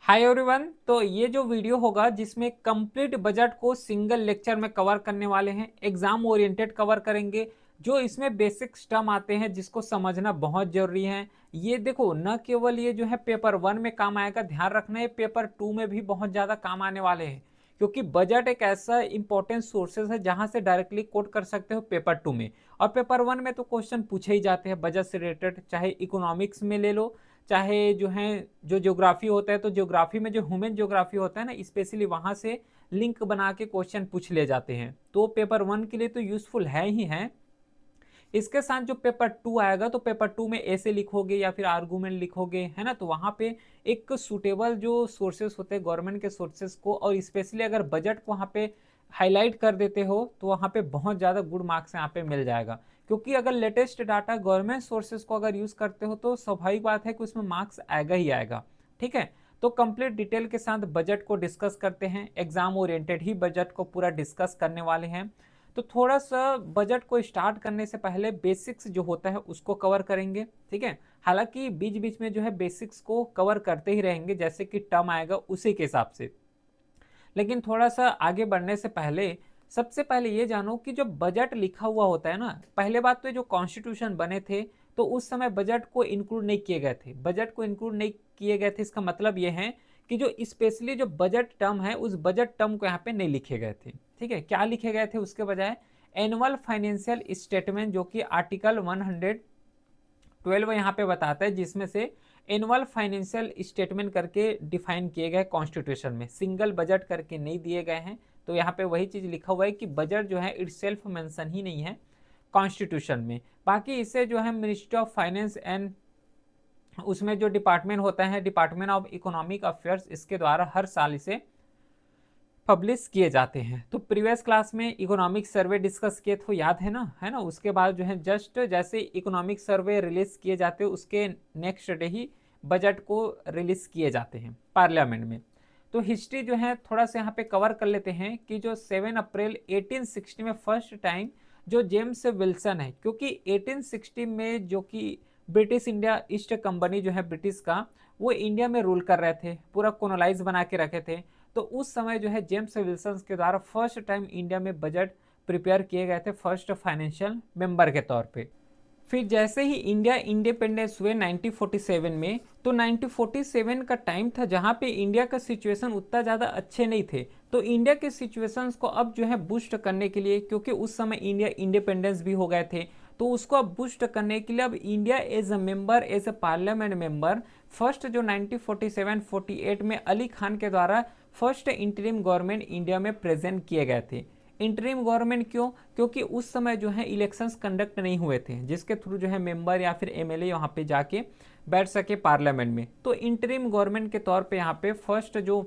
Hi everyone. तो ये जो वीडियो होगा जिसमें कंप्लीट बजट को सिंगल लेक्चर में कवर करने वाले हैं, एग्जाम ओरिएंटेड कवर करेंगे। जो इसमें बेसिक टर्म आते हैं जिसको समझना बहुत जरूरी है। ये देखो, न केवल ये जो है पेपर 1 में काम आएगा, ध्यान रखना है पेपर 2 में भी बहुत ज्यादा काम आने वाले हैं। क्योंकि बजट एक ऐसा इंपॉर्टेंट सोर्सेज है जहां से डायरेक्टली कोट कर सकते हो पेपर 2 में। और पेपर 1 में तो क्वेश्चन पूछे ही जाते हैं बजट से रिलेटेड, चाहे इकोनॉमिक्स में ले लो, चाहे जो है जो ज्योग्राफी होता है। तो ज्योग्राफी में जो ह्यूमन ज्योग्राफी होता है ना, स्पेशली वहां से लिंक बना के क्वेश्चन पूछ ले जाते हैं। तो पेपर 1 के लिए तो यूजफुल है ही है। इसके साथ जो पेपर 2 आएगा, तो पेपर 2 में ऐसे लिखोगे या फिर आर्गूमेंट लिखोगे, है ना। तो वहां पे एक सुटेबल जो सोर्सेस होते हैं गवर्नमेंट के सोर्सेस को, और स्पेशली अगर बजट को वहां पे हाईलाइट कर देते हो तो वहां पे बहुत ज्यादा गुड मार्क्स यहाँ पे मिल जाएगा। क्योंकि अगर लेटेस्ट डाटा गवर्नमेंट सोर्सेस को अगर यूज करते हो तो स्वाभाविक बात है कि उसमें मार्क्स आएगा ही आएगा। ठीक है। तो कंप्लीट डिटेल के साथ बजट को डिस्कस करते हैं, एग्जाम ओरिएंटेड ही बजट को पूरा डिस्कस करने वाले हैं। तो थोड़ा सा बजट को स्टार्ट करने से पहले बेसिक्स जो होता है उसको कवर करेंगे। ठीक है। हालांकि बीच बीच में जो है बेसिक्स को कवर करते ही रहेंगे, जैसे कि टर्म आएगा उसी के हिसाब से। लेकिन थोड़ा सा आगे बढ़ने से पहले सबसे पहले ये जानो कि जो बजट लिखा हुआ होता है ना, पहले बात तो जो कॉन्स्टिट्यूशन बने थे तो उस समय बजट को इंक्लूड नहीं किए गए थे। बजट को इंक्लूड नहीं किए गए थे, इसका मतलब ये है कि जो स्पेशली जो बजट टर्म है उस बजट टर्म को यहाँ पे नहीं लिखे गए थे। ठीक है। क्या लिखे गए थे उसके बजाय एनुअल फाइनेंशियल स्टेटमेंट, जो कि आर्टिकल 112 यहाँ पे बताता है, जिसमें से एनुअल फाइनेंशियल स्टेटमेंट करके डिफाइन किए गए कॉन्स्टिट्यूशन में, सिंगल बजट करके नहीं दिए गए हैं। तो यहाँ पे वही चीज लिखा हुआ है कि बजट जो है इट सेल्फ मेंशन ही नहीं है कॉन्स्टिट्यूशन में। बाकी इसे जो है मिनिस्ट्री ऑफ फाइनेंस एंड उसमें जो डिपार्टमेंट होता है डिपार्टमेंट ऑफ इकोनॉमिक अफेयर्स, इसके द्वारा हर साल इसे पब्लिश किए जाते हैं। तो प्रीवियस क्लास में इकोनॉमिक सर्वे डिस्कस किए थे, याद है ना, है ना। उसके बाद जो है जस्ट जैसे इकोनॉमिक सर्वे रिलीज किए जाते हैं उसके नेक्स्ट डे ही बजट को रिलीज किए जाते हैं पार्लियामेंट में। तो हिस्ट्री जो है थोड़ा सा यहाँ पे कवर कर लेते हैं कि जो 7 अप्रैल 1860 में फर्स्ट टाइम जो जेम्स विल्सन है, क्योंकि 1860 में जो कि ब्रिटिश इंडिया ईस्ट कंपनी जो है ब्रिटिश का, वो इंडिया में रूल कर रहे थे, पूरा कोलोनाइज बना के रखे थे। तो उस समय जो है जेम्स विल्सन के द्वारा फर्स्ट टाइम इंडिया में बजट प्रिपेयर किए गए थे, फर्स्ट फाइनेंशियल मेंबर के तौर पे। फिर जैसे ही इंडिया इंडिपेंडेंस हुए 1947 में, तो 1947 का टाइम था जहां पे इंडिया का सिचुएशन उतना ज़्यादा अच्छे नहीं थे। तो इंडिया के सिचुएशंस को अब जो है बूस्ट करने के लिए, क्योंकि उस समय इंडिया इंडिपेंडेंस भी हो गए थे, तो उसको अब बूस्ट करने के लिए अब India as a member, as a parliament member, first जो 1947-48 में अली खान के द्वारा फर्स्ट इंटरिम गवर्नमेंट इंडिया में प्रेजेंट किए गए थे। इंटरिम गवर्नमेंट क्यों? क्योंकि उस समय जो है इलेक्शंस कंडक्ट नहीं हुए थे जिसके थ्रू जो है मेंबर या फिर एमएलए वहां पे जाके बैठ सके पार्लियामेंट में। तो इंटरिम गवर्नमेंट के तौर पे यहाँ पे फर्स्ट जो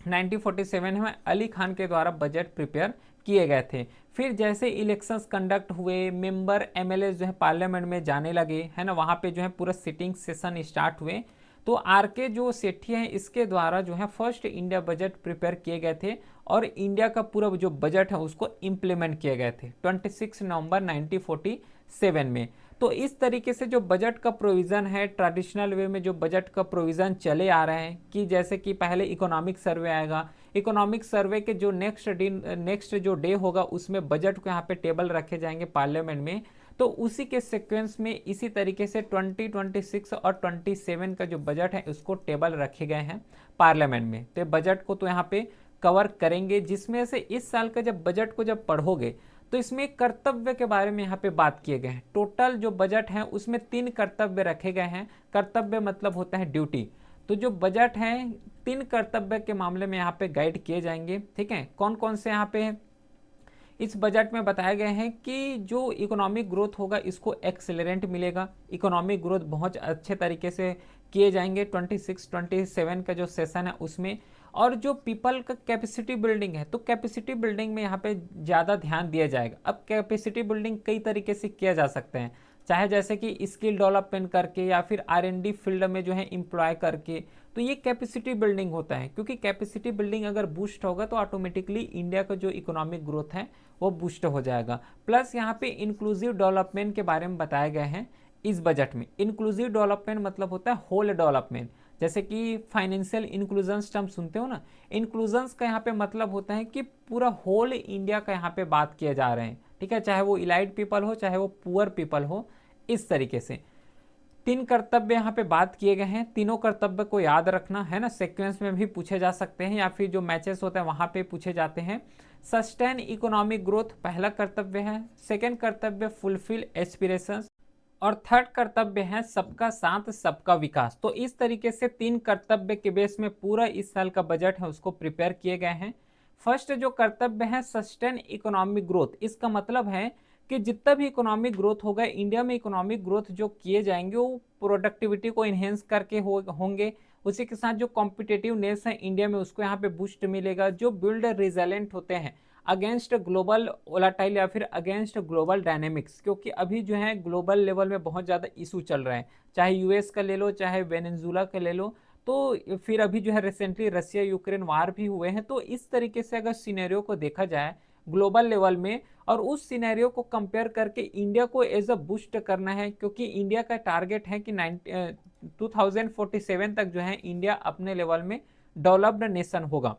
1947 में अली खान के द्वारा बजट प्रिपेयर किए गए थे। फिर जैसे इलेक्शंस कंडक्ट हुए, मेंबर एमएलए जो है पार्लियामेंट में जाने लगे, है ना, वहाँ पे जो है पूरा सिटिंग सेशन स्टार्ट हुए। तो आर के जो सेठी हैं इसके द्वारा जो है फर्स्ट इंडिया बजट प्रिपेयर किए गए थे, और इंडिया का पूरा जो बजट है उसको इम्प्लीमेंट किए गए थे 26 नवंबर 1947 में। तो इस तरीके से जो बजट का प्रोविज़न है, ट्रेडिशनल वे में जो बजट का प्रोविज़न चले आ रहे हैं, कि जैसे कि पहले इकोनॉमिक सर्वे आएगा, इकोनॉमिक सर्वे के जो नेक्स्ट जो डे होगा उसमें बजट को यहाँ पे टेबल रखे जाएंगे पार्लियामेंट में। तो उसी के सीक्वेंस में इसी तरीके से 2026 और 27 का जो बजट है उसको टेबल रखे गए हैं पार्लियामेंट में। तो बजट को तो यहाँ पे कवर करेंगे, जिसमें से इस साल का जब बजट को जब पढ़ोगे तो इसमें कर्तव्य के बारे में यहाँ पे बात किए गए हैं। टोटल जो बजट है उसमें 3 कर्तव्य रखे गए हैं। कर्तव्य मतलब होता है ड्यूटी। तो जो बजट है 3 कर्तव्य के मामले में यहाँ पे गाइड किए जाएंगे। ठीक है। कौन कौन से यहाँ पे इस बजट में बताए गए हैं कि जो इकोनॉमिक ग्रोथ होगा इसको एक्सेलरेंट मिलेगा, इकोनॉमिक ग्रोथ बहुत अच्छे तरीके से किए जाएंगे 26-27 का जो सेशन है उसमें। और जो पीपल का कैपेसिटी बिल्डिंग है, तो कैपेसिटी बिल्डिंग में यहाँ पे ज़्यादा ध्यान दिया जाएगा। अब कैपेसिटी बिल्डिंग कई तरीके से किया जा सकते हैं, चाहे जैसे कि स्किल डेवलपमेंट करके या फिर R&D फील्ड में जो है एम्प्लॉय करके। तो ये कैपेसिटी बिल्डिंग होता है, क्योंकि कैपेसिटी बिल्डिंग अगर बूस्ट होगा तो ऑटोमेटिकली इंडिया का जो इकोनॉमिक ग्रोथ है वो बूस्ट हो जाएगा। प्लस यहाँ पे इंक्लूसिव डेवलपमेंट के बारे में बताए गए हैं इस बजट में। इंक्लूसिव डेवलपमेंट मतलब होता है होल डेवलपमेंट, जैसे कि फाइनेंशियल इंक्लूजन्स टर्म सुनते हो ना, इंक्लूजन्स का यहाँ पे मतलब होता है कि पूरा होल इंडिया का यहाँ पे बात किए जा रहे हैं, ठीक है, चाहे वो इलाइट पीपल हो चाहे वो पुअर पीपल हो, इस तरीके से। 3 कर्तव्य यहाँ पे बात किए गए हैं, तीनों कर्तव्य को याद रखना है ना, सीक्वेंस में भी पूछे जा सकते हैं या फिर जो मैचेस होते हैं वहां पे पूछे जाते हैं। सस्टेन इकोनॉमिक ग्रोथ पहला कर्तव्य है, सेकेंड कर्तव्य फुलफिल एस्पिरेशंस, और थर्ड कर्तव्य है सबका साथ सबका विकास। तो इस तरीके से 3 कर्तव्य के बेस में पूरा इस साल का बजट है उसको प्रिपेयर किए गए हैं। फर्स्ट जो कर्तव्य है सस्टेन इकोनॉमिक ग्रोथ, इसका मतलब है कि जितना भी इकोनॉमिक ग्रोथ होगा इंडिया में, इकोनॉमिक ग्रोथ जो किए जाएंगे वो प्रोडक्टिविटी को इन्हेंस करके होंगे। उसी के साथ जो कॉम्पिटेटिवनेस है इंडिया में उसको यहाँ पे बूस्ट मिलेगा। जो बिल्ड रिजेलेंट होते हैं अगेंस्ट ग्लोबल वोलाटाइल या फिर अगेंस्ट ग्लोबल डायनेमिक्स, क्योंकि अभी जो है ग्लोबल लेवल में बहुत ज़्यादा इशू चल रहे हैं, चाहे यूएस का ले लो चाहे वेनेजुला का ले लो, तो फिर अभी जो है रिसेंटली रशिया यूक्रेन वार भी हुए हैं। तो इस तरीके से अगर सिनेरियो को देखा जाए ग्लोबल लेवल में और उस सिनेरियो को कंपेयर करके इंडिया को एज अ बूस्ट करना है, क्योंकि इंडिया का टारगेट है कि 2047 तक जो है इंडिया अपने लेवल में डेवलप्ड नेशन होगा।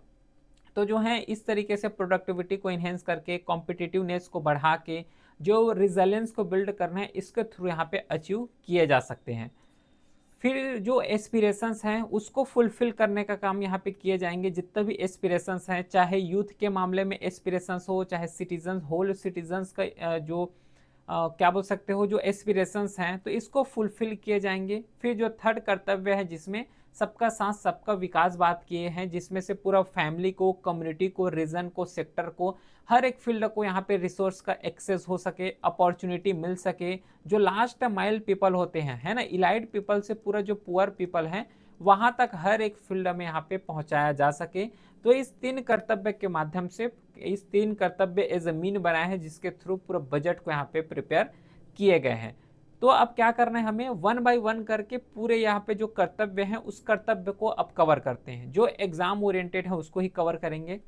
तो जो है इस तरीके से प्रोडक्टिविटी को इन्हेंस करके कॉम्पिटिटिवनेस को बढ़ा के जो रिजिलेंस को बिल्ड करना है इसके थ्रू यहाँ पे अचीव किए जा सकते हैं। फिर जो एस्पिरेशंस हैं उसको फुलफिल करने का काम यहाँ पे किए जाएंगे। जितना भी एस्पिरेशंस हैं, चाहे यूथ के मामले में एस्पिरेशंस हो चाहे सिटीजन होल सिटीजन्स का जो क्या बोल सकते हो जो एस्पिरेशंस हैं, तो इसको फुलफिल किए जाएंगे। फिर जो थर्ड कर्तव्य है जिसमें सबका साथ सबका विकास बात किए हैं, जिसमें से पूरा फैमिली को, कम्युनिटी को, रीजन को, सेक्टर को, हर एक फील्ड को यहाँ पे रिसोर्स का एक्सेस हो सके, अपॉर्चुनिटी मिल सके। जो लास्ट माइल पीपल होते हैं है ना, इलाइट पीपल से पूरा जो पुअर पीपल है वहां तक हर एक फील्ड में यहाँ पे पहुंचाया जा सके। तो इस 3 कर्तव्य के माध्यम से, इस 3 कर्तव्य एज अ मीन बनाए हैं जिसके थ्रू पूरा बजट को यहाँ पे प्रिपेयर किए गए हैं। तो अब क्या करना है, हमें 1 बाय 1 करके पूरे यहाँ पे जो कर्तव्य हैं उस कर्तव्य को अब कवर करते हैं। जो एग्जाम ओरिएंटेड है उसको ही कवर करेंगे।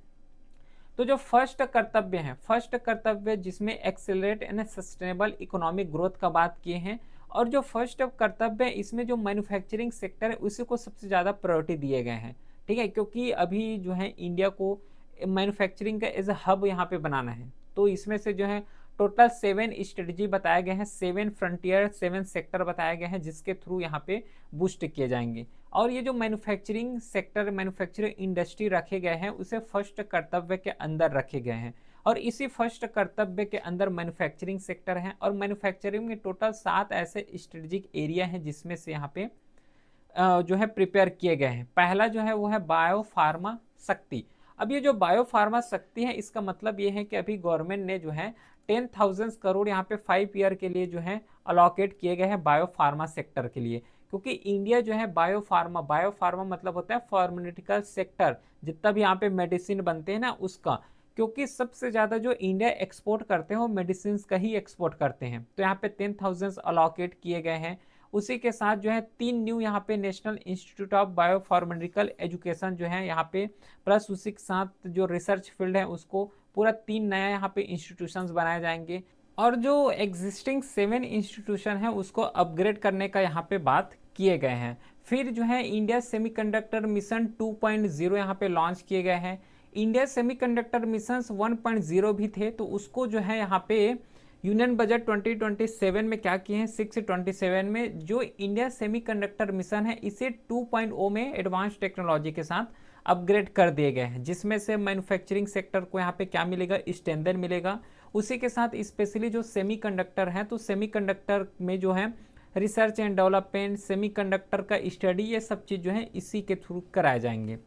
तो जो फर्स्ट कर्तव्य है, फर्स्ट कर्तव्य जिसमें accelerate and sustainable economic growth का बात किए हैं, और जो फर्स्ट कर्तव्य है इसमें जो मैन्युफैक्चरिंग सेक्टर है उसी को सबसे ज़्यादा प्रायोरिटी दिए गए हैं, ठीक है, क्योंकि अभी जो है इंडिया को मैन्युफैक्चरिंग का एज अ हब यहाँ पे बनाना है। तो इसमें से जो है टोटल 7 स्ट्रेटजी बताए गए हैं, 7 फ्रंटियर, 7 सेक्टर बताए गए हैं जिसके थ्रू यहाँ पे बूस्ट किए जाएंगे। और ये जो मैन्युफैक्चरिंग सेक्टर, मैन्युफैक्चरिंग इंडस्ट्री रखे गए हैं उसे फर्स्ट कर्तव्य के अंदर रखे गए हैं, और इसी फर्स्ट कर्तव्य के अंदर मैन्युफैक्चरिंग सेक्टर है। और मैन्युफैक्चरिंग में टोटल 7 ऐसे स्ट्रेटेजिक एरिया हैं जिसमें से यहाँ पे जो है प्रिपेयर किए गए हैं। पहला जो है वो है बायो फार्मा शक्ति। अब ये जो बायो फार्मा शक्ति है इसका मतलब ये है कि अभी गवर्नमेंट ने जो है 10,000 करोड़ यहाँ पे 5 ईयर के लिए जो है अलोकेट किए गए हैं बायो फार्मा सेक्टर के लिए, क्योंकि इंडिया जो है बायो फार्मा मतलब होता है फार्मास्यूटिकल सेक्टर, जितना भी यहाँ पे मेडिसिन बनते हैं ना उसका, क्योंकि सबसे ज़्यादा जो इंडिया एक्सपोर्ट करते हैं वो मेडिसिन का ही एक्सपोर्ट करते हैं। तो यहाँ पे 10,000 अलोकेट किए गए हैं। उसी के साथ जो है 3 न्यू यहाँ पे national institute of biopharmaceutical education जो है यहाँ पे, प्लस उसी के साथ जो रिसर्च फील्ड है उसको पूरा 3 नया यहाँ पे इंस्टीट्यूशंस बनाए जाएंगे। और जो एग्जिस्टिंग 7 इंस्टीट्यूशन है उसको अपग्रेड करने का यहाँ पे बात किए गए हैं। फिर जो है इंडिया सेमीकंडक्टर मिशन 2.0 यहाँ पे लॉन्च किए गए हैं। इंडिया सेमीकंडक्टर मिशन 1.0 भी थे, तो उसको जो है यहाँ पे यूनियन बजट 2027 में क्या किए हैं, 627 में जो इंडिया सेमीकंडक्टर मिशन है इसे 2.0 में एडवांस टेक्नोलॉजी के साथ अपग्रेड कर दिए गए हैं, जिसमें से मैन्युफैक्चरिंग सेक्टर को यहाँ पे क्या मिलेगा, स्टैंडर्ड मिलेगा। उसी के साथ स्पेशली जो सेमीकंडक्टर है, तो सेमीकंडक्टर में जो है रिसर्च एंड डेवलपमेंट, सेमीकंडक्टर का स्टडी, ये सब चीज़ जो है इसी के थ्रू कराए जाएंगे।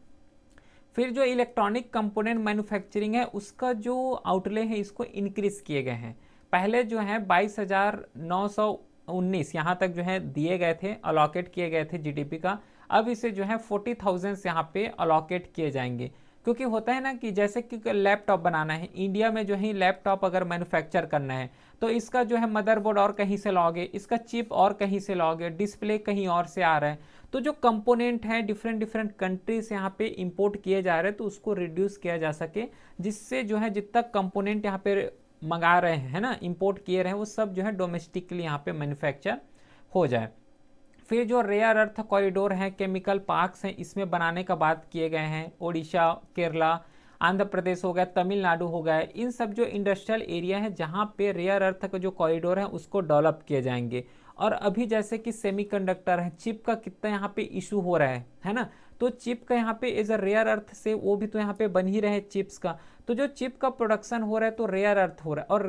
फिर जो इलेक्ट्रॉनिक कंपोनेंट मैन्युफैक्चरिंग है उसका जो आउटले है इसको इंक्रीज किए गए हैं। पहले जो है 22,919 यहाँ तक जो है दिए गए थे, अलोकेट किए गए थे जीडीपी का, अब इसे जो है 40,000 यहाँ पे अलोकेट किए जाएंगे। क्योंकि होता है ना कि जैसे कि लैपटॉप बनाना है इंडिया में, जो है लैपटॉप अगर मैन्युफैक्चर करना है तो इसका जो है मदरबोर्ड और कहीं से लाओगे, इसका चिप और कहीं से लाओगे, डिस्प्ले कहीं और से आ रहा है, तो जो कंपोनेंट है डिफरेंट डिफरेंट कंट्री से यहाँ पे इंपोर्ट किए जा रहे हैं, तो उसको रिड्यूस किया जा सके, जिससे जो है जितना कंपोनेंट यहाँ पे मंगा रहे हैं ना, इंपोर्ट किए रहे हैं, वो सब जो है डोमेस्टिकली यहाँ पे मैन्युफैक्चर हो जाए। फिर जो रेयर अर्थ कॉरिडोर हैं, केमिकल पार्क्स हैं, इसमें बनाने का बात किए गए हैं। ओडिशा, केरला, आंध्र प्रदेश हो गया, तमिलनाडु हो गया, इन सब जो इंडस्ट्रियल एरिया है जहाँ पे रेयर अर्थ का जो कॉरिडोर है उसको डेवलप किए जाएंगे। और अभी जैसे कि सेमीकंडक्टर है, चिप का कितना यहाँ पे इशू हो रहा है ना, तो चिप का यहाँ पे एज अ रेयर अर्थ से वो भी तो यहाँ पे बन ही रहे चिप्स का। तो जो चिप का प्रोडक्शन हो रहा है तो रेयर अर्थ हो रहा है, और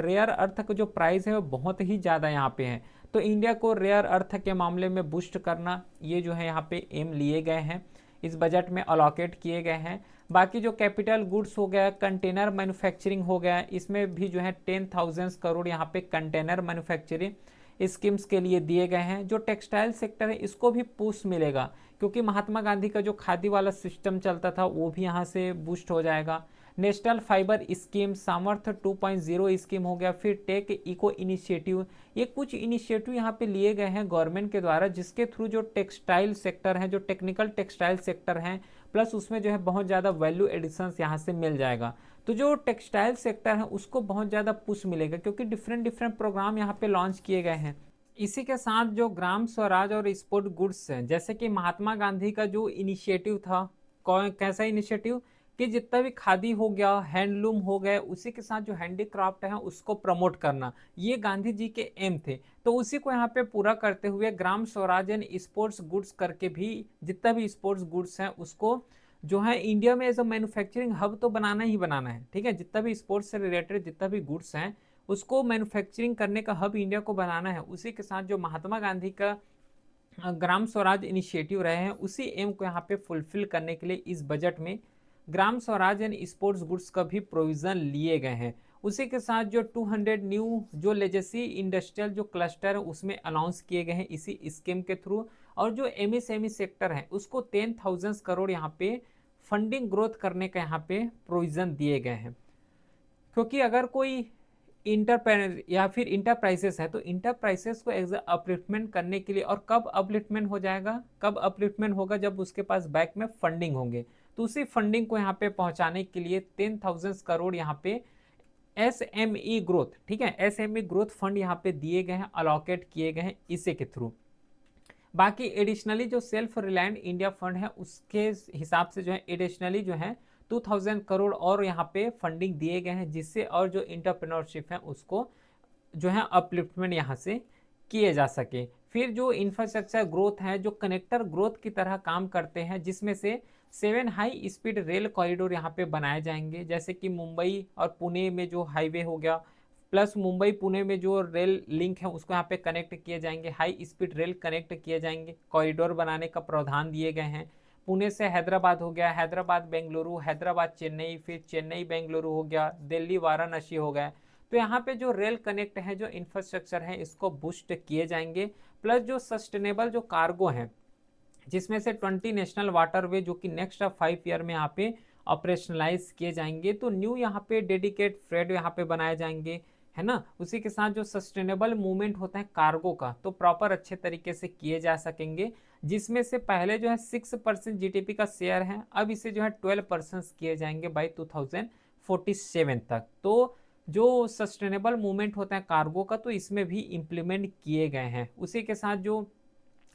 रेयर अर्थ का जो प्राइस है वो बहुत ही ज़्यादा यहाँ पे है। तो इंडिया को रेयर अर्थ के मामले में बूस्ट करना, ये जो है यहाँ पे एम लिए गए हैं, इस बजट में अलोकेट किए गए हैं। बाकी जो कैपिटल गुड्स हो गया, कंटेनर मैन्युफैक्चरिंग हो गया, इसमें भी जो है 10,000 करोड़ यहाँ पे कंटेनर मैन्युफैक्चरिंग स्कीम्स के लिए दिए गए हैं। जो टेक्सटाइल सेक्टर है इसको भी पुश मिलेगा, क्योंकि महात्मा गांधी का जो खादी वाला सिस्टम चलता था वो भी यहाँ से बूस्ट हो जाएगा। नेशनल फाइबर स्कीम, सामर्थ्य 2.0 स्कीम हो गया, फिर टेक इको इनिशिएटिव, ये कुछ इनिशिएटिव यहाँ पे लिए गए हैं गवर्नमेंट के द्वारा, जिसके थ्रू जो टेक्सटाइल सेक्टर है, जो टेक्निकल टेक्सटाइल सेक्टर हैं, प्लस उसमें जो है बहुत ज़्यादा वैल्यू एडिशंस यहाँ से मिल जाएगा। तो जो टेक्सटाइल सेक्टर है उसको बहुत ज़्यादा पुश मिलेगा, क्योंकि डिफरेंट डिफरेंट प्रोग्राम यहाँ पे लॉन्च किए गए हैं। इसी के साथ जो ग्राम स्वराज और स्पोर्ट गुड्स हैं, जैसे कि महात्मा गांधी का जो इनिशिएटिव था, कौन कैसा इनिशिएटिव, कि जितना भी खादी हो गया, हैंडलूम हो गए, उसी के साथ जो हैंडीक्राफ्ट है उसको प्रमोट करना, ये गांधी जी के एम थे। तो उसी को यहाँ पे पूरा करते हुए Gram Swaraj and sports goods करके भी जितना भी स्पोर्ट्स गुड्स हैं उसको जो है इंडिया में एज अ मैन्युफैक्चरिंग हब तो बनाना ही बनाना है, ठीक है। जितना भी स्पोर्ट्स से रिलेटेड जितना भी गुड्स हैं उसको मैन्युफैक्चरिंग करने का हब इंडिया को बनाना है। उसी के साथ जो महात्मा गांधी का ग्राम स्वराज इनिशिएटिव रहे हैं उसी एम को यहाँ पे फुलफिल करने के लिए इस बजट में Gram Swaraj and sports goods का भी प्रोविजन लिए गए हैं। उसी के साथ जो 200 न्यू जो लेजेसी इंडस्ट्रियल जो क्लस्टर है उसमें अनाउंस किए गए हैं इसी स्कीम के थ्रू। और जो एमएसएमई सेक्टर है उसको 10,000 करोड़ यहाँ पे फंडिंग ग्रोथ करने का यहाँ पे प्रोविजन दिए गए हैं। क्योंकि अगर कोई इंटरप्रेनर या फिर इंटरप्राइजेस है तो इंटरप्राइजेस को अपलिफ्टमेंट करने के लिए, और कब अपलिफ्टमेंट हो जाएगा, कब अपलिफ्टमेंट होगा, जब उसके पास बैक में फंडिंग होंगे। तो उसी फंडिंग को यहाँ पे पहुंचाने के लिए 10,000 करोड़ यहाँ पे एसएमई ग्रोथ, ठीक है, एसएमई ग्रोथ फंड यहाँ पे दिए गए हैं, अलोकेट किए गए हैं इसी के थ्रू। बाकी एडिशनली जो सेल्फ रिलायंट इंडिया फंड है उसके हिसाब से जो है एडिशनली जो है 2,000 करोड़ और यहाँ पे फंडिंग दिए गए हैं, जिससे और जो इंटरप्रेन्योरशिप है उसको जो है अपलिफ्टमेंट यहाँ से किए जा सके। फिर जो इंफ्रास्ट्रक्चर ग्रोथ है, जो कनेक्टर ग्रोथ की तरह काम करते हैं, जिसमें से 7 हाई स्पीड रेल कॉरिडोर यहाँ पे बनाए जाएंगे, जैसे कि मुंबई और पुणे में जो हाईवे हो गया, प्लस मुंबई पुणे में जो रेल लिंक है उसको यहाँ पे कनेक्ट किए जाएंगे, हाई स्पीड रेल कनेक्ट किए जाएंगे, कॉरिडोर बनाने का प्रावधान दिए गए हैं। पुणे से हैदराबाद हो गया, हैदराबाद बेंगलुरु, हैदराबाद चेन्नई, फिर चेन्नई बेंगलुरु हो गया, दिल्ली वाराणसी हो गया। तो यहाँ पे जो रेल कनेक्ट है, जो इंफ्रास्ट्रक्चर है, इसको बूस्ट किए जाएंगे। प्लस जो सस्टेनेबल जो कार्गो है, जिसमें से 20 नेशनल वाटरवे जो कि नेक्स्ट 5 ईयर में यहाँ पे ऑपरेशनलाइज किए जाएंगे। तो न्यू यहाँ पे डेडिकेट फ्रेट यहाँ पे बनाए जाएंगे, है ना। उसी के साथ जो सस्टेनेबल मूवमेंट होता है कार्गो का तो प्रॉपर अच्छे तरीके से किए जा सकेंगे, जिसमें से पहले जो है 6% जीडीपी का शेयर है, अब इसे जो है 12% किए जाएंगे बाई 2047 तक। तो जो सस्टेनेबल मूवमेंट होता है कार्गो का तो इसमें भी इम्प्लीमेंट किए गए हैं। उसी के साथ जो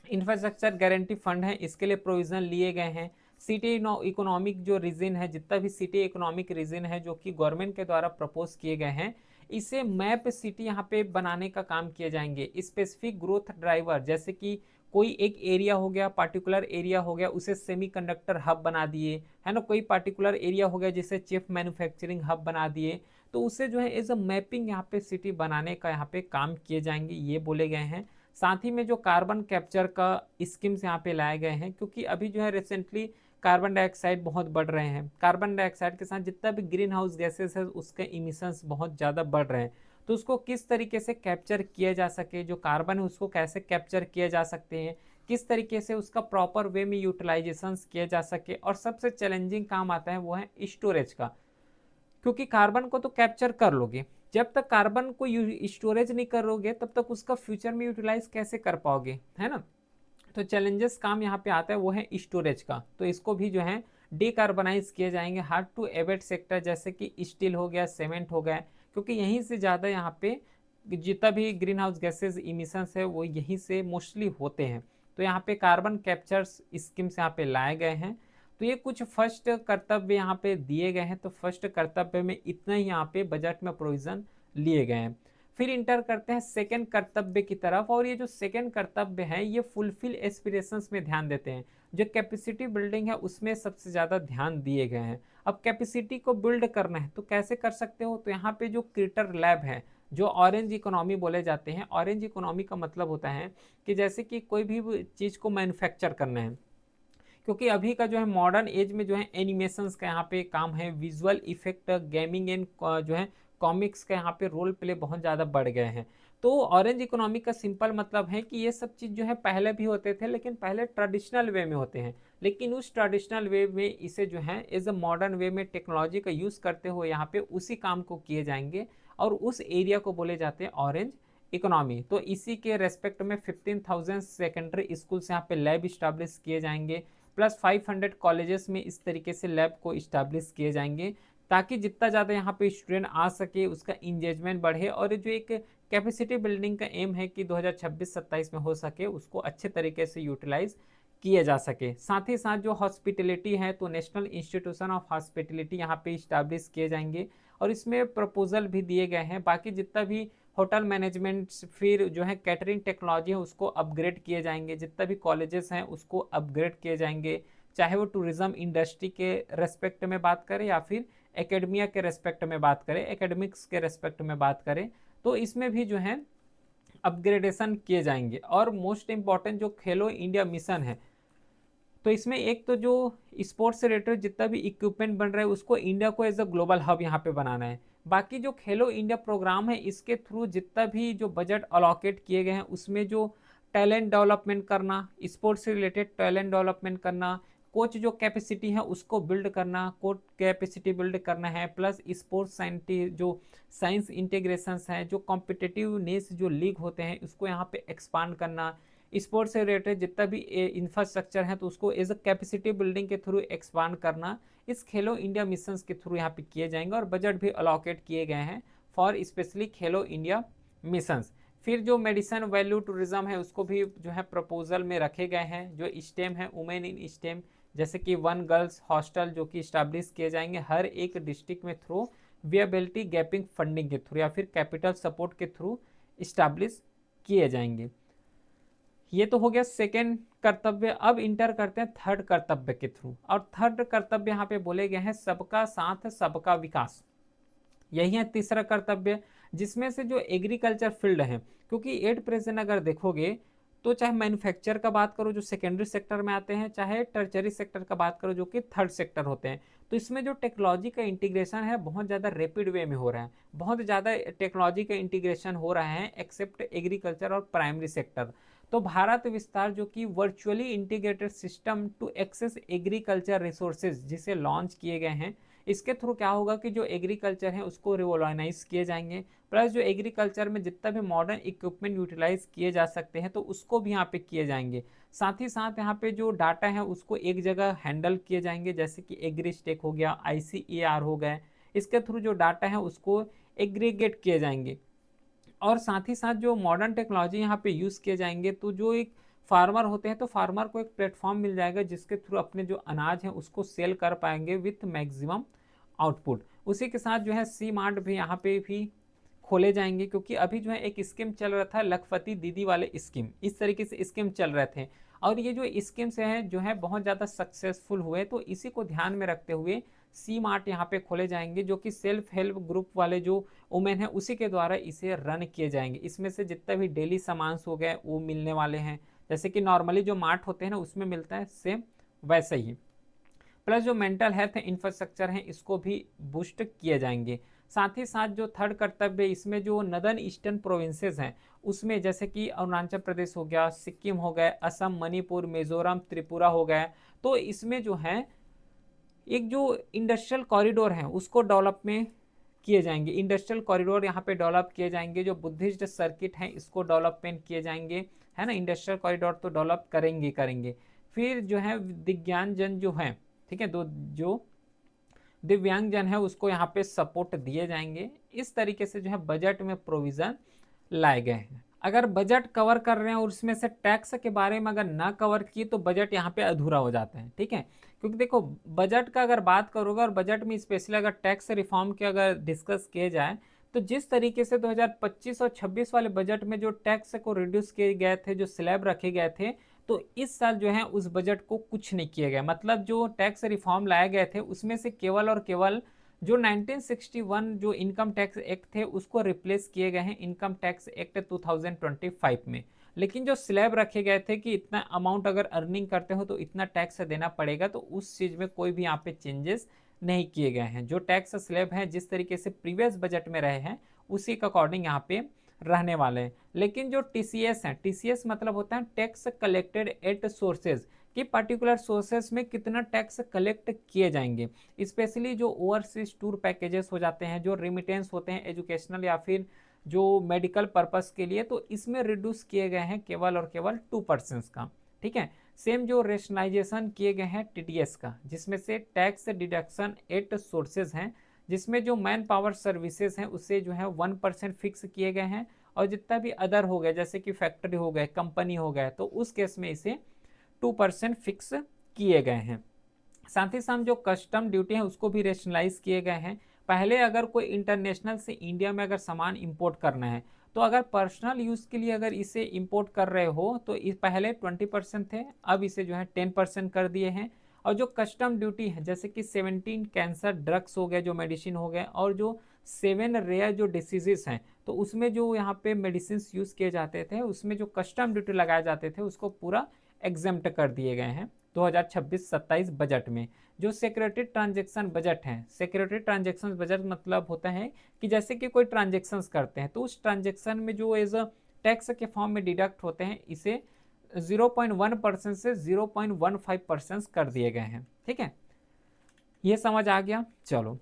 इंफ्रास्ट्रक्चर गारंटी फंड है इसके लिए प्रोविजन लिए गए हैं। सिटी इकोनॉमिक जो रीजन है, जितना भी सिटी इकोनॉमिक रीजन है जो कि गवर्नमेंट के द्वारा प्रपोज किए गए हैं, इसे मैप सिटी यहाँ पे बनाने का काम किए जाएंगे। स्पेसिफिक ग्रोथ ड्राइवर, जैसे कि कोई एक एरिया हो गया, पार्टिकुलर एरिया हो गया, उसे सेमीकंडक्टर हब बना दिए, है ना। कोई पार्टिकुलर एरिया हो गया जिसे चिप मैन्युफैक्चरिंग हब बना दिए, तो उसे जो है एज अ मैपिंग यहाँ पे सिटी बनाने का यहाँ पे काम किए जाएंगे, ये बोले गए हैं। साथ ही में जो कार्बन कैप्चर का स्कीम्स यहाँ पे लाए गए हैं, क्योंकि अभी जो है रिसेंटली कार्बन डाइऑक्साइड बहुत बढ़ रहे हैं, कार्बन डाइऑक्साइड के साथ जितना भी ग्रीन हाउस गैसेस है उसके इमिशंस बहुत ज़्यादा बढ़ रहे हैं। तो उसको किस तरीके से कैप्चर किया जा सके, जो कार्बन है उसको कैसे कैप्चर किए जा सकते हैं, किस तरीके से उसका प्रॉपर वे में यूटिलाइजेशन किया जा सके। और सबसे चैलेंजिंग काम आता है वो है स्टोरेज का, क्योंकि कार्बन को तो कैप्चर कर लोगे, जब तक कार्बन को स्टोरेज नहीं करोगे तब तक उसका फ्यूचर में यूटिलाइज कैसे कर पाओगे, है ना। तो चैलेंजेस काम यहाँ पे आता है वो है स्टोरेज का, तो इसको भी जो है डीकार्बनाइज किए जाएंगे। हार्ड टू एबेट सेक्टर जैसे कि स्टील हो गया, सीमेंट हो गया, क्योंकि यहीं से ज़्यादा यहाँ पे जितना भी ग्रीन हाउस गैसेज इमिशंस है वो यहीं से मोस्टली होते हैं। तो यहाँ पे कार्बन कैप्चर स्कीम्स यहाँ पे लाए गए हैं। तो ये कुछ फर्स्ट कर्तव्य यहाँ पे दिए गए हैं। तो फर्स्ट कर्तव्य में इतना ही यहाँ पे बजट में प्रोविजन लिए गए हैं। फिर इंटर करते हैं सेकंड कर्तव्य की तरफ, और ये जो सेकंड कर्तव्य है ये फुलफिल एस्पिरेशंस में ध्यान देते हैं। जो कैपेसिटी बिल्डिंग है उसमें सबसे ज़्यादा ध्यान दिए गए हैं। अब कैपेसिटी को बिल्ड करना है तो कैसे कर सकते हो, तो यहाँ पे जो क्रिएटर लैब है, जो ऑरेंज इकोनॉमी बोले जाते हैं, ऑरेंज इकोनॉमी का मतलब होता है कि जैसे कि कोई भी चीज़ को मैन्युफैक्चर करना है, क्योंकि अभी का जो है मॉडर्न एज में जो है एनिमेशंस का यहाँ पे काम है, विजुअल इफेक्ट, गेमिंग एंड जो है कॉमिक्स का यहाँ पे रोल प्ले बहुत ज़्यादा बढ़ गए हैं। तो ऑरेंज इकोनॉमी का सिंपल मतलब है कि ये सब चीज़ जो है पहले भी होते थे, लेकिन पहले ट्रेडिशनल वे में होते हैं, लेकिन उस ट्रेडिशनल वे में इसे जो है एज अ मॉडर्न वे में टेक्नोलॉजी का यूज़ करते हुए यहाँ पे उसी काम को किए जाएंगे, और उस एरिया को बोले जाते हैं ऑरेंज इकोनॉमी। तो इसी के रेस्पेक्ट में 15,000 सेकेंडरी स्कूल्स यहाँ पे लैब इस्टेब्लिश किए जाएंगे, प्लस 500 कॉलेजेस में इस तरीके से लैब को इस्टेब्लिश किए जाएंगे, ताकि जितना ज़्यादा यहाँ पे स्टूडेंट आ सके उसका इंगेजमेंट बढ़े, और जो एक कैपेसिटी बिल्डिंग का एम है कि 2026-27 में हो सके उसको अच्छे तरीके से यूटिलाइज किया जा सके। साथ ही साथ जो हॉस्पिटलिटी है तो नेशनल इंस्टीट्यूशन ऑफ हॉस्पिटलिटी यहाँ पे इस्टेब्लिश किए जाएंगे, और इसमें प्रपोजल भी दिए गए हैं। बाकी जितना भी होटल मैनेजमेंट, फिर जो है कैटरिंग टेक्नोलॉजी है उसको अपग्रेड किए जाएंगे, जितना भी कॉलेजेस हैं उसको अपग्रेड किए जाएंगे, चाहे वो टूरिज्म इंडस्ट्री के रेस्पेक्ट में बात करें या फिर एकेडमिया के रेस्पेक्ट में बात करें, एकेडमिक्स के रेस्पेक्ट में बात करें, तो इसमें भी जो है अपग्रेडेशन किए जाएंगे। और मोस्ट इंपॉर्टेंट जो खेलो इंडिया मिशन है, तो इसमें एक तो जो स्पोर्ट्स से रिलेटेड जितना भी इक्विपमेंट बन रहा है उसको इंडिया को एज अ ग्लोबल हब यहाँ पे बनाना है। बाकी जो खेलो इंडिया प्रोग्राम है इसके थ्रू जितना भी जो बजट अलॉकेट किए गए हैं उसमें जो टैलेंट डेवलपमेंट करना, स्पोर्ट्स से रिलेटेड टैलेंट डेवलपमेंट करना, कोच जो कैपेसिटी है उसको बिल्ड करना, कोच कैपेसिटी बिल्ड करना है, प्लस स्पोर्ट्स साइंटिस्ट जो साइंस इंटीग्रेशंस हैं, जो कॉम्पिटिटिवनेस जो लीग होते हैं उसको यहाँ पे एक्सपांड करना, स्पोर्ट्स से रिलेटेड जितना भी इंफ्रास्ट्रक्चर है तो उसको एज अ कैपेसिटी बिल्डिंग के थ्रू एक्सपांड करना, इस खेलो इंडिया मिशन के थ्रू यहाँ पे किए जाएंगे, और बजट भी अलॉकेट किए गए हैं for specially Khelo India mission. फिर जो मेडिसिन वैल्यू टूरिज्म है उसको भी जो है प्रपोजल में रखे गए हैं। जो स्टेम है वुमेन इन स्टेम, जैसे कि 1 गर्ल्स हॉस्टल जो कि स्टैब्लिश किए जाएंगे हर एक डिस्ट्रिक्ट में थ्रू विएबिलिटी गैपिंग फंडिंग के थ्रू या फिर कैपिटल सपोर्ट के थ्रू स्टैब्लिश किए जाएंगे। ये तो हो गया सेकेंड कर्तव्य। अब इंटर करते हैं थर्ड कर्तव्य के थ्रू, और थर्ड कर्तव्य यहाँ पे बोले गए हैं सबका साथ सबका विकास। यही है तीसरा कर्तव्य, जिसमें से जो एग्रीकल्चर फील्ड है, क्योंकि एट प्रेजेंट अगर देखोगे तो चाहे मैन्युफैक्चर का बात करो जो सेकेंडरी सेक्टर में आते हैं, चाहे टर्चरी सेक्टर का बात करो जो कि थर्ड सेक्टर होते हैं, तो इसमें जो टेक्नोलॉजी का इंटीग्रेशन है बहुत ज़्यादा रैपिड वे में हो रहा है, बहुत ज़्यादा टेक्नोलॉजी का इंटीग्रेशन हो रहा है एक्सेप्ट एग्रीकल्चर और प्राइमरी सेक्टर। तो भारत विस्तार जो कि virtually integrated system to access agriculture resources जिसे लॉन्च किए गए हैं, इसके थ्रू क्या होगा कि जो एग्रीकल्चर है उसको रिवॉल्यूनाइज किए जाएंगे, प्लस जो एग्रीकल्चर में जितना भी मॉडर्न इक्विपमेंट यूटिलाइज किए जा सकते हैं तो उसको भी यहाँ पे किए जाएंगे। साथ ही साथ यहाँ पे जो डाटा है उसको एक जगह हैंडल किए जाएंगे, जैसे कि एग्रीस्टेक हो गया, ICAR हो गए, इसके थ्रू जो डाटा है उसको एग्रीगेट किए जाएंगे। और साथ ही साथ जो मॉडर्न टेक्नोलॉजी यहाँ पे यूज़ किए जाएंगे, तो जो एक फार्मर होते हैं तो फार्मर को एक प्लेटफॉर्म मिल जाएगा जिसके थ्रू अपने जो अनाज है उसको सेल कर पाएंगे विथ मैक्सिमम आउटपुट। उसी के साथ जो है सी मार्ट भी यहाँ पे भी खोले जाएंगे, क्योंकि अभी जो है एक स्कीम चल रहा था लखपति दीदी वाले स्कीम, इस तरीके से स्कीम चल रहे थे, और ये जो स्कीम्स हैं जो है बहुत ज़्यादा सक्सेसफुल हुए, तो इसी को ध्यान में रखते हुए सी मार्ट यहाँ पे खोले जाएंगे, जो कि सेल्फ हेल्प ग्रुप वाले जो वुमेन है उसी के द्वारा इसे रन किए जाएंगे। इसमें से जितना भी डेली सामान हो गए वो मिलने वाले हैं, जैसे कि नॉर्मली जो मार्ट होते हैं ना उसमें मिलता है सेम वैसे ही। प्लस जो मेंटल हेल्थ इंफ्रास्ट्रक्चर है इसको भी बूस्ट किए जाएंगे। साथ ही साथ जो थर्ड कर्तव्य इसमें जो नदर्न ईस्टर्न प्रोविंसेस हैं उसमें जैसे कि अरुणाचल प्रदेश हो गया, सिक्किम हो गए, असम, मणिपुर, मिजोरम, त्रिपुरा हो गए, तो इसमें जो है एक जो इंडस्ट्रियल कॉरिडोर है उसको डेवलप में किए जाएंगे, इंडस्ट्रियल कॉरिडोर यहाँ पे डेवलप किए जाएंगे, जो बुद्धिस्ट सर्किट है इसको डेवलपमेंट किए जाएंगे, है ना, इंडस्ट्रियल कॉरिडोर तो डेवलप करेंगे करेंगे। फिर जो है दिव्यांगजन जो है, ठीक है, दो जो दिव्यांगजन है उसको यहाँ पे सपोर्ट दिए जाएंगे। इस तरीके से जो है बजट में प्रोविज़न लाए गए हैं। अगर बजट कवर कर रहे हैं और उसमें से टैक्स के बारे में अगर ना कवर किए तो बजट यहाँ पे अधूरा हो जाता है, ठीक है। क्योंकि देखो बजट का अगर बात करोगे और बजट में स्पेशली अगर टैक्स रिफॉर्म के अगर डिस्कस किए जाए तो जिस तरीके से 2025 और 26 वाले बजट में जो टैक्स को रिड्यूस किए गए थे, जो स्लैब रखे गए थे, तो इस साल जो है उस बजट को कुछ नहीं किया गया। मतलब जो टैक्स रिफॉर्म लाए गए थे उसमें से केवल और केवल जो 1961 जो इनकम टैक्स एक्ट थे उसको रिप्लेस किए गए हैं इनकम टैक्स एक्ट 2025 में। लेकिन जो स्लैब रखे गए थे कि इतना अमाउंट अगर अर्निंग करते हो तो इतना टैक्स देना पड़ेगा, तो उस चीज में कोई भी यहाँ पे चेंजेस नहीं किए गए हैं। जो टैक्स स्लैब है जिस तरीके से प्रीवियस बजट में रहे हैं उसी के अकॉर्डिंग यहाँ पे रहने वाले हैं। लेकिन जो टीसीएस है, टीसीएस मतलब होता है टैक्स कलेक्टेड एट सोर्सेज, कि पर्टिकुलर सोर्सेस में कितना टैक्स कलेक्ट किए जाएंगे। स्पेशली जो ओवरसीज टूर पैकेजेस हो जाते हैं, जो रिमिटेंस होते हैं एजुकेशनल या फिर जो मेडिकल पर्पस के लिए, तो इसमें रिड्यूस किए गए हैं केवल और केवल 2% का, ठीक है। सेम जो रेशनलाइजेशन किए गए हैं टीडीएस का, जिसमें से टैक्स डिडक्शन एट सोर्सेज हैं, जिसमें जो मैन पावर सर्विसेज हैं उससे जो है 1% फिक्स किए गए हैं, और जितना भी अदर हो गए जैसे कि फैक्ट्री हो गए, कंपनी हो गए, तो उस केस में इसे 2% फिक्स किए गए हैं। साथ ही साथ जो कस्टम ड्यूटी है उसको भी रेशनलाइज किए गए हैं। पहले अगर कोई इंटरनेशनल से इंडिया में अगर सामान इंपोर्ट करना है तो अगर पर्सनल यूज़ के लिए अगर इसे इंपोर्ट कर रहे हो तो इस पहले 20% थे, अब इसे जो है 10% कर दिए हैं। और जो कस्टम ड्यूटी है जैसे कि 17 कैंसर ड्रग्स हो गए, जो मेडिसिन हो गए, और जो 7 रेयर जो डिसीजेस हैं, तो उसमें जो यहाँ पे मेडिसिन यूज़ किए जाते थे उसमें जो कस्टम ड्यूटी लगाए जाते थे उसको पूरा एग्जेम्प्ट कर दिए गए हैं 2026-27 बजट में। जो सिक्योरिटी ट्रांजेक्शन बजट है, सिक्योरिटी ट्रांजेक्शन बजट मतलब होता है कि जैसे कि कोई ट्रांजेक्शन करते हैं तो उस ट्रांजेक्शन में जो एज टैक्स के फॉर्म में डिडक्ट होते हैं इसे 0.1% से 0.15% कर दिए गए हैं, ठीक है। ये समझ आ गया। चलो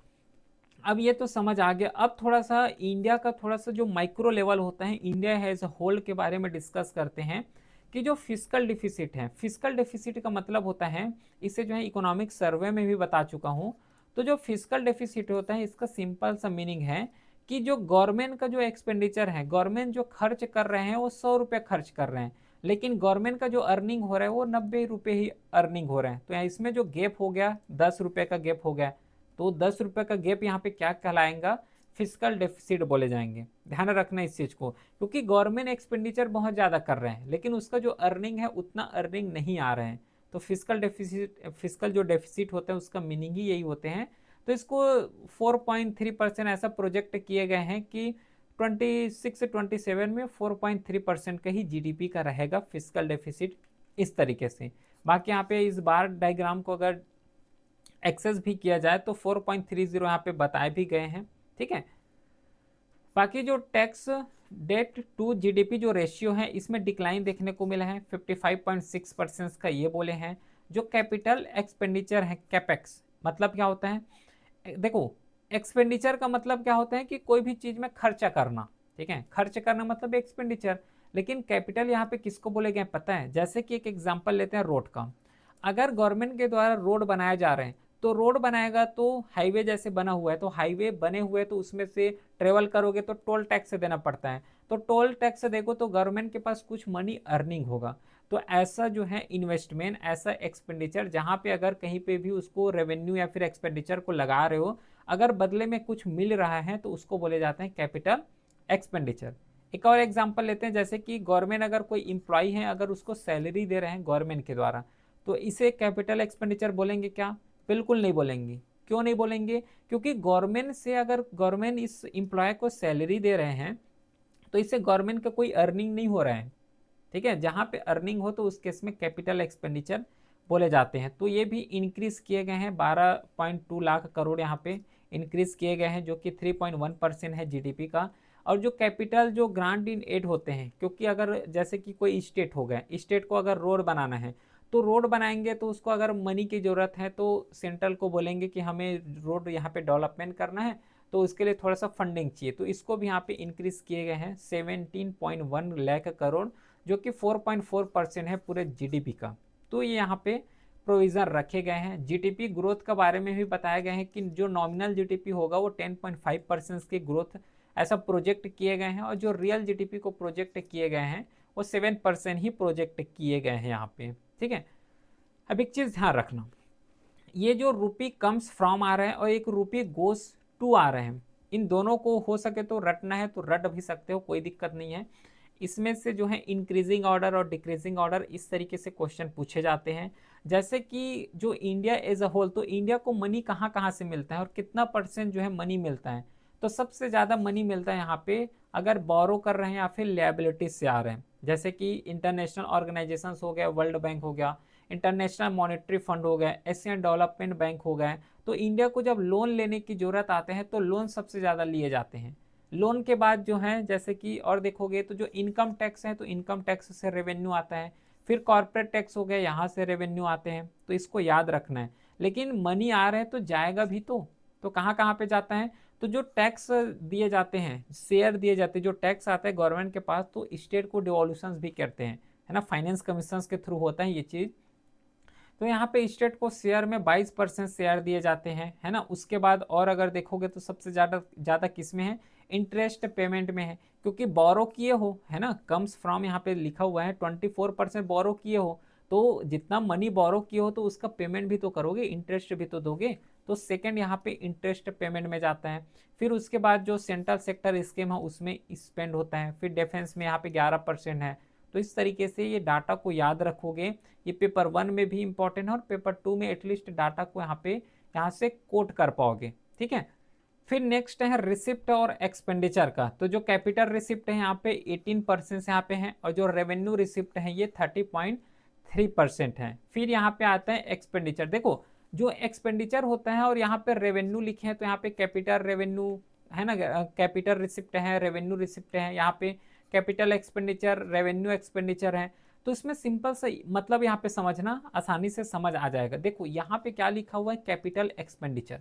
अब ये तो समझ आ गया। अब थोड़ा सा इंडिया का थोड़ा सा जो माइक्रो लेवल होता है, इंडिया एज ए होल के बारे में डिस्कस करते हैं कि जो फिजिकल डिफिसिट है, फिजिकल डिफिसिट का मतलब होता है, इसे जो है इकोनॉमिक सर्वे में भी बता चुका हूं। तो जो फिजिकल डिफिसिट होता है इसका सिंपल सा मीनिंग है कि जो गवर्नमेंट का जो एक्सपेंडिचर है, गवर्नमेंट जो खर्च कर रहे हैं वो 100 रुपये खर्च कर रहे हैं, लेकिन गवर्नमेंट का जो अर्निंग हो रहा है वो 90 रुपये ही अर्निंग हो रहा है। तो यहाँ इसमें जो गैप हो गया 10 रुपये का गैप हो गया, तो 10 रुपये का गैप यहाँ पे क्या कहलाएगा, फिजिकल डेफिसिट बोले जाएंगे। ध्यान रखना इस चीज को, क्योंकि गवर्नमेंट एक्सपेंडिचर बहुत ज्यादा कर रहे हैं लेकिन उसका जो अर्निंग है उतना अर्निंग नहीं आ रहे हैं। तो फिजिकल डेफिसिट, फिजिकल जो डेफिसिट होता है उसका मीनिंग ही यही होते हैं। तो इसको 4.3% ऐसा प्रोजेक्ट किए गए हैं कि 26-27 में 4.3% का ही जीडीपी का रहेगा फिजिकल डेफिसिट, इस तरीके से। बाकी यहाँ पे इस बार डायग्राम को अगर एक्सेस भी किया जाए तो 4.30 यहाँ पे बताए भी गए हैं, ठीक है। बाकी जो टैक्स डेट टू जीडीपी जो रेशियो है इसमें डिक्लाइन देखने को मिला है 55.6% का, ये बोले हैं। जो कैपिटल एक्सपेंडिचर है, कैपेक्स मतलब क्या होता है, देखो एक्सपेंडिचर का मतलब क्या होता है कि कोई भी चीज में खर्चा करना, ठीक है, खर्च करना मतलब एक्सपेंडिचर। लेकिन कैपिटल यहाँ पे किसको बोले गए पता है, जैसे कि एक एग्जांपल लेते हैं रोड का। अगर गवर्नमेंट के द्वारा रोड बनाए जा रहे हैं तो रोड बनाएगा तो हाईवे जैसे बना हुआ है, तो हाईवे बने हुए तो उसमें से ट्रेवल करोगे तो टोल टैक्स देना पड़ता है, तो टोल टैक्स देखो तो गवर्नमेंट के पास कुछ मनी अर्निंग होगा। तो ऐसा जो है इन्वेस्टमेंट, ऐसा एक्सपेंडिचर जहां पे अगर कहीं पे भी उसको रेवेन्यू या फिर एक्सपेंडिचर को लगा रहे हो, अगर बदले में कुछ मिल रहा है तो उसको बोले जाते हैं कैपिटल एक्सपेंडिचर। एक और एग्जांपल लेते हैं, जैसे कि गवर्नमेंट अगर कोई इंप्लॉय है अगर उसको सैलरी दे रहे हैं गवर्नमेंट के द्वारा, तो इसे कैपिटल एक्सपेंडिचर बोलेंगे क्या, बिल्कुल नहीं बोलेंगे। क्यों नहीं बोलेंगे, क्योंकि गवर्नमेंट से अगर गवर्नमेंट इस एम्प्लॉय को सैलरी दे रहे हैं तो इससे गवर्नमेंट का कोई अर्निंग नहीं हो रहा है, ठीक है। जहां पे अर्निंग हो तो उस केस में कैपिटल एक्सपेंडिचर बोले जाते हैं। तो ये भी इंक्रीज किए गए हैं, 12.2 लाख करोड़ यहाँ पे इंक्रीज किए गए हैं, जो कि 3.1% है जीडीपी का। और जो कैपिटल जो ग्रांट इन एड होते हैं, क्योंकि अगर जैसे कि कोई स्टेट हो गया, स्टेट को अगर रोड बनाना है तो रोड बनाएंगे तो उसको अगर मनी की ज़रूरत है तो सेंट्रल को बोलेंगे कि हमें रोड यहाँ पे डेवलपमेंट करना है, तो उसके लिए थोड़ा सा फंडिंग चाहिए, तो इसको भी यहाँ पे इंक्रीज किए गए हैं 17.1 लाख करोड़, जो कि 4.4% है पूरे जीडीपी का। तो ये यहाँ पे प्रोविज़न रखे गए हैं। जीडीपी ग्रोथ के बारे में भी बताया गया है कि जो नॉमिनल जीडीपी होगा वो 10.5% की ग्रोथ ऐसा प्रोजेक्ट किए गए हैं, और जो रियल जीडीपी को प्रोजेक्ट किए गए हैं वो 7% ही प्रोजेक्ट किए गए हैं यहाँ पे। ठीक है, अब एक चीज ध्यान रखना, ये जो रूपी कम्स फ्रॉम आ रहा है और एक रूपी गोस टू आ रहे हैं, इन दोनों को हो सके तो रटना है तो रट भी सकते हो, कोई दिक्कत नहीं है। इसमें से जो है इंक्रीजिंग ऑर्डर और डिक्रीजिंग ऑर्डर इस तरीके से क्वेश्चन पूछे जाते हैं। जैसे कि जो इंडिया एज अ होल, तो इंडिया को मनी कहाँ कहाँ से मिलता है और कितना परसेंट जो है मनी मिलता है, तो सबसे ज़्यादा मनी मिलता है यहाँ पे अगर बोरो कर रहे हैं या फिर लिएबिलिटीज से आ रहे हैं, जैसे कि इंटरनेशनल ऑर्गेनाइजेशंस हो गया, वर्ल्ड बैंक हो गया, इंटरनेशनल मॉनेटरी फंड हो गया, एशियन डेवलपमेंट बैंक हो गए। तो इंडिया को जब लोन लेने की जरूरत आते हैं तो लोन सबसे ज़्यादा लिए जाते हैं। लोन के बाद जो है जैसे कि और देखोगे तो जो इनकम टैक्स है तो इनकम टैक्स से रेवेन्यू आता है, फिर कॉर्पोरेट टैक्स हो गया, यहाँ से रेवेन्यू आते हैं, तो इसको याद रखना है। लेकिन मनी आ रहे हैं तो जाएगा भी तो कहाँ कहाँ पे जाता है, तो जो टैक्स दिए जाते हैं, शेयर दिए जाते हैं, जो टैक्स आता है गवर्नमेंट के पास, तो स्टेट को डिवोल्यूशन भी करते हैं, है ना, फाइनेंस कमीशन के थ्रू होता है ये चीज़। तो यहाँ पे स्टेट को शेयर में 22% शेयर दिए जाते हैं, है ना। उसके बाद और अगर देखोगे तो सबसे ज़्यादा ज़्यादा किस में है, इंटरेस्ट पेमेंट में है, क्योंकि बोरो किए हो, है ना, कम्स फ्रॉम यहाँ पे लिखा हुआ है, 24% बोरो किए हो, तो जितना मनी बोरो किए हो तो उसका पेमेंट भी तो करोगे, इंटरेस्ट भी तो दोगे, तो सेकंड यहाँ पे इंटरेस्ट पेमेंट में जाता है। फिर उसके बाद जो सेंट्रल सेक्टर स्कीम है उसमें स्पेंड होता है, फिर डिफेंस में यहाँ पे 11% है। तो इस तरीके से ये डाटा को याद रखोगे, ये पेपर 1 में भी इंपॉर्टेंट है और पेपर 2 में एटलीस्ट डाटा को यहाँ से कोट कर पाओगे। ठीक है, फिर नेक्स्ट है रिसिप्ट और एक्सपेंडिचर का। तो जो कैपिटल रिसिप्ट है यहाँ पे 18% से यहाँ पे है, और जो रेवेन्यू रिसिप्ट है ये 30.3% है। फिर यहाँ पे आता है एक्सपेंडिचर। देखो जो एक्सपेंडिचर होता है और यहाँ पे रेवेन्यू लिखे हैं, तो यहाँ पे कैपिटल रेवेन्यू है ना, कैपिटल रिसिप्ट है, रेवेन्यू रिसिप्ट है, यहाँ पे कैपिटल एक्सपेंडिचर, रेवेन्यू एक्सपेंडिचर है। तो इसमें सिंपल सा मतलब यहाँ पे समझना, आसानी से समझ आ जाएगा। देखो यहाँ पे क्या लिखा हुआ है, कैपिटल एक्सपेंडिचर,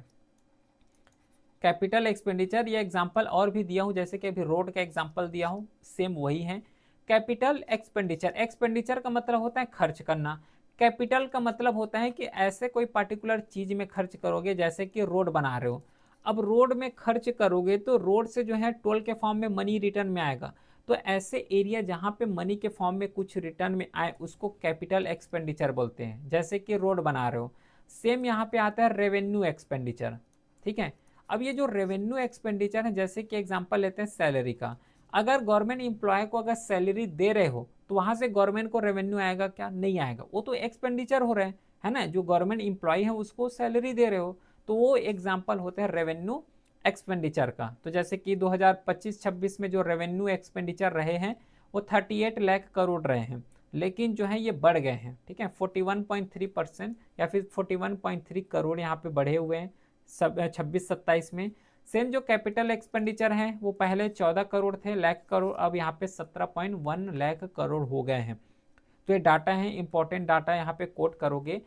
कैपिटल एक्सपेंडिचर, ये एग्जांपल और भी दिया हूं, जैसे कि अभी रोड का एग्जांपल दिया हूं, सेम वही है। कैपिटल एक्सपेंडिचर, एक्सपेंडिचर का मतलब होता है खर्च करना, कैपिटल का मतलब होता है कि ऐसे कोई पर्टिकुलर चीज में खर्च करोगे, जैसे कि रोड बना रहे हो, अब रोड में खर्च करोगे तो रोड से जो है टोल के फॉर्म में मनी रिटर्न में आएगा, तो ऐसे एरिया जहाँ पे मनी के फॉर्म में कुछ रिटर्न में आए उसको कैपिटल एक्सपेंडिचर बोलते हैं, जैसे कि रोड बना रहे हो। सेम यहाँ पे आता है रेवेन्यू एक्सपेंडिचर। ठीक है, अब ये जो रेवेन्यू एक्सपेंडिचर है, जैसे कि एग्जांपल लेते हैं सैलरी का, अगर गवर्नमेंट एम्प्लॉय को अगर सैलरी दे रहे हो तो वहां से गवर्नमेंट को रेवेन्यू आएगा क्या, नहीं आएगा, वो तो एक्सपेंडिचर हो रहे हैं, है ना, जो गवर्नमेंट एम्प्लॉय है उसको सैलरी दे रहे हो, तो वो एग्जाम्पल होते हैं रेवेन्यू एक्सपेंडिचर का। तो जैसे कि 2025-26 में जो रेवेन्यू एक्सपेंडिचर रहे हैं वो 38 लाख करोड़ रहे हैं, लेकिन जो है ये बढ़ गए हैं। ठीक है, 41.3% या फिर 41.3 करोड़ यहाँ पे बढ़े हुए हैं सब 26-27 में। सेम जो कैपिटल एक्सपेंडिचर है वो पहले 14 करोड़ थे, लाख करोड़, अब यहाँ पे 17.1 लाख करोड़ हो गए हैं। तो ये डाटा है, इंपॉर्टेंट डाटा यहाँ पे कोट करोगे।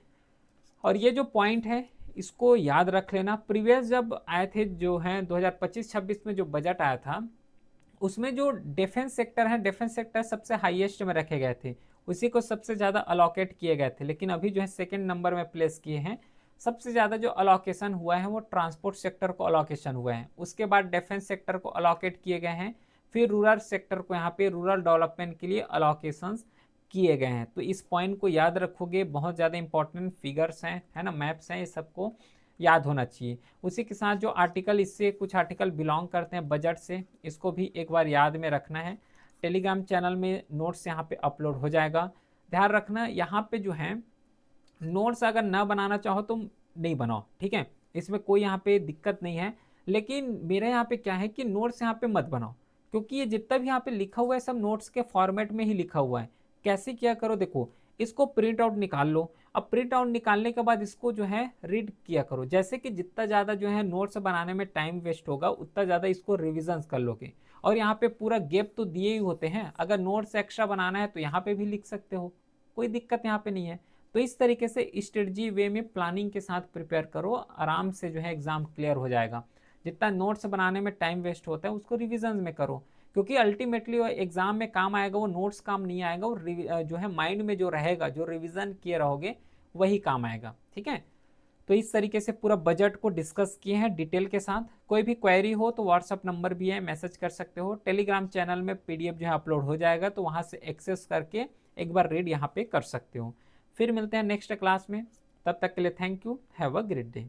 और ये जो पॉइंट है इसको याद रख लेना, प्रीवियस जब आए थे जो है 2025-26 में जो बजट आया था उसमें जो डिफेंस सेक्टर है, डिफेंस सेक्टर सबसे हाईएस्ट में रखे गए थे, उसी को सबसे ज़्यादा अलोकेट किए गए थे, लेकिन अभी जो है सेकंड नंबर में प्लेस किए हैं। सबसे ज़्यादा जो अलोकेशन हुआ है वो ट्रांसपोर्ट सेक्टर को अलोकेशन हुआ है, उसके बाद डिफेंस सेक्टर को अलोकेट किए गए हैं, फिर रूरल सेक्टर को यहाँ पे रूरल डेवलपमेंट के लिए अलोकेशंस किए गए हैं। तो इस पॉइंट को याद रखोगे, बहुत ज़्यादा इंपॉर्टेंट फिगर्स हैं, है ना, मैप्स हैं, ये सबको याद होना चाहिए। उसी के साथ जो आर्टिकल, इससे कुछ आर्टिकल बिलोंग करते हैं बजट से, इसको भी एक बार याद में रखना है। टेलीग्राम चैनल में नोट्स यहाँ पे अपलोड हो जाएगा, ध्यान रखना। यहाँ पे जो है नोट्स अगर ना बनाना चाहो तो नहीं बनाओ, ठीक है, इसमें कोई यहाँ पे दिक्कत नहीं है, लेकिन मेरे यहाँ पे क्या है कि नोट्स यहाँ पे मत बनाओ, क्योंकि ये जितना भी यहाँ पे लिखा हुआ है सब नोट्स के फॉर्मेट में ही लिखा हुआ है। कैसे क्या करो, देखो इसको प्रिंट आउट निकाल लो, अब प्रिंट आउट निकालने के बाद इसको जो है रीड किया करो, जैसे कि जितना ज़्यादा जो है नोट्स बनाने में टाइम वेस्ट होगा उतना ज़्यादा इसको रिविजन कर लोगे। और यहाँ पे पूरा गैप तो दिए ही होते हैं, अगर नोट्स एक्स्ट्रा बनाना है तो यहाँ पे भी लिख सकते हो, कोई दिक्कत यहाँ पे नहीं है। तो इस तरीके से स्ट्रेटजी वे में प्लानिंग के साथ प्रिपेयर करो, आराम से जो है एग्जाम क्लियर हो जाएगा। जितना नोट्स बनाने में टाइम वेस्ट होता है उसको रिविजन में करो, क्योंकि अल्टीमेटली वो एग्जाम में काम आएगा, वो नोट्स काम नहीं आएगा, वो जो है माइंड में जो रहेगा, जो रिविजन किए रहोगे वही काम आएगा। ठीक है, तो इस तरीके से पूरा बजट को डिस्कस किए हैं डिटेल के साथ। कोई भी क्वेरी हो तो व्हाट्सअप नंबर भी है, मैसेज कर सकते हो। टेलीग्राम चैनल में पीडीएफ जो है अपलोड हो जाएगा, तो वहां से एक्सेस करके एक बार रीड यहाँ पे कर सकते हो। फिर मिलते हैं नेक्स्ट क्लास में, तब तक के लिए thank you, have a great day.